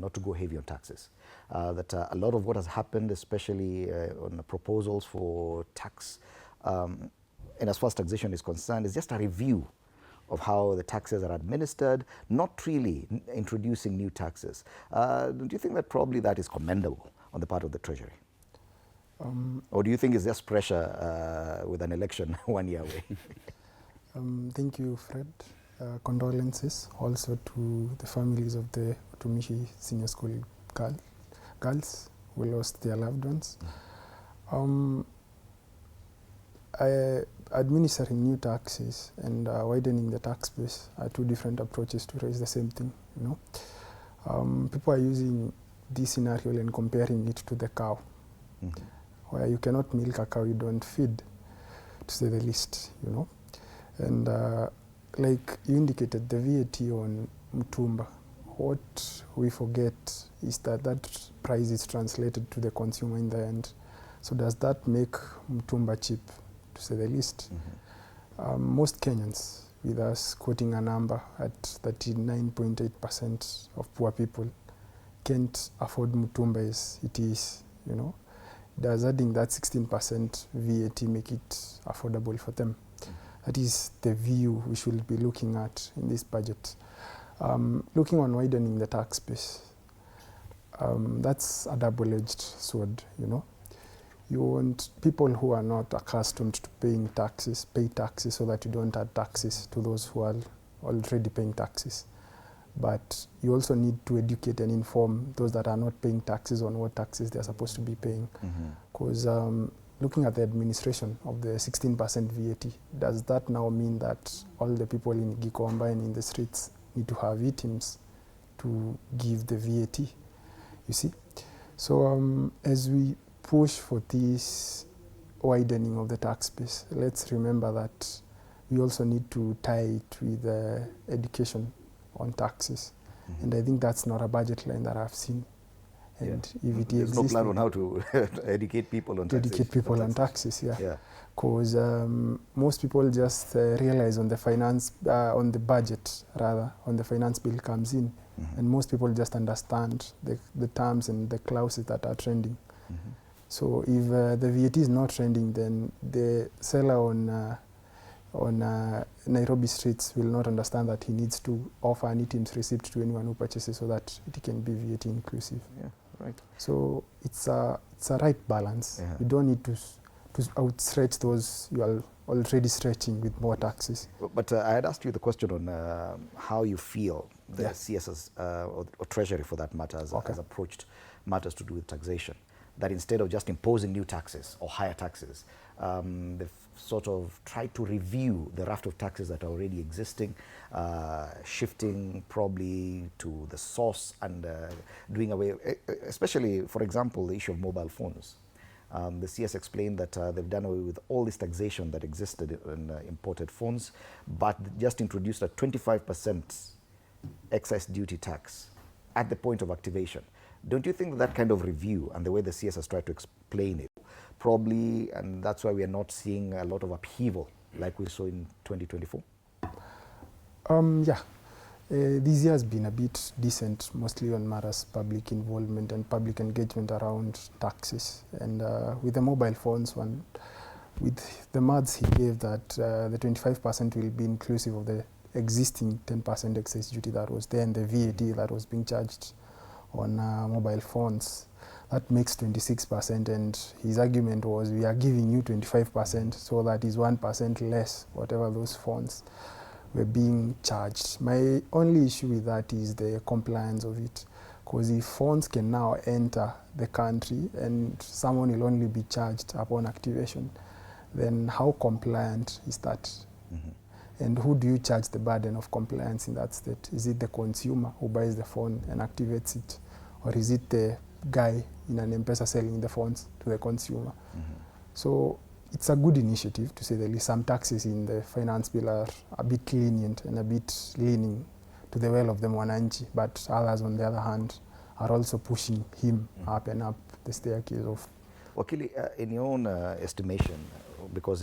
not to go heavy on taxes. That a lot of what has happened, especially on the proposals for tax, and as far as taxation is concerned, is just a review of how the taxes are administered, not really introducing new taxes. Do you think that probably that is commendable on the part of the Treasury? Or do you think it's just pressure with an election 1 year away? Thank you, Fred. Condolences also to the families of the Utumishi Senior School girls who lost their loved ones. Administering new taxes and widening the tax base are two different approaches to raise the same thing. You know, people are using this scenario and comparing it to the cow, where you cannot milk a cow you don't feed, to say the least. You know, and like you indicated, the VAT on mtumba, what we forget is that that price is translated to the consumer in the end. So does that make mtumba cheap, to say the least? Most Kenyans, with us quoting a number at 39.8% of poor people, can't afford mtumba as it is, you know. Does adding that 16% VAT make it affordable for them? That is the view we should be looking at in this budget. Looking on widening the tax base, that's a double-edged sword, you know. You want people who are not accustomed to paying taxes, pay taxes so that you don't add taxes to those who are already paying taxes. But you also need to educate and inform those that are not paying taxes on what taxes they're supposed to be paying. Because looking at the administration of the 16% VAT, does that now mean that all the people in Gikomba and in the streets need to have VTIMs to give the VAT? You see? So as we push for this widening of the tax base, let's remember that we also need to tie it with education on taxes. And I think that's not a budget line that I've seen. And if it There's no plan on how to educate people on taxes. Educate people on taxes, yeah. Because most people just realize on the finance, on the budget rather, on the finance bill comes in, and most people just understand the terms and the clauses that are trending. So if the VAT is not trending, then the seller on Nairobi streets will not understand that he needs to offer an ITIMS receipt to anyone who purchases so that it can be VAT inclusive. Right. So it's a right balance. You don't need to outstretch those you are already stretching with more taxes. But I had asked you the question on how you feel the CS or Treasury, for that matter, has approached matters to do with taxation. That instead of just imposing new taxes or higher taxes, they've sort of tried to review the raft of taxes that are already existing, shifting probably to the source and doing away, especially, for example, the issue of mobile phones. The CS explained that they've done away with all this taxation that existed in imported phones, but just introduced a 25% excise duty tax at the point of activation. Don't you think that kind of review and the way the CS has tried to explain it, probably, and that's why we are not seeing a lot of upheaval like we saw in 2024? This year has been a bit decent, mostly on matters public involvement and public engagement around taxes. And with the mobile phones one, with the maths he gave that the 25% will be inclusive of the existing 10% excise duty that was there and the VAT that was being charged on mobile phones. That makes 26%, and his argument was we are giving you 25% so that is 1% less, whatever those phones were being charged. My only issue with that is the compliance of it, because if phones can now enter the country and someone will only be charged upon activation, then how compliant is that? And who do you charge the burden of compliance in that state? Is it the consumer who buys the phone and activates it? Or is it the guy in an M-Pesa selling the phones to the consumer? So it's a good initiative, to say the least. Some taxes in the finance bill are a bit lenient and a bit leaning to the well of the mwananchi, but others, on the other hand, are also pushing him up and up the staircase of... Wakili, in your own estimation, because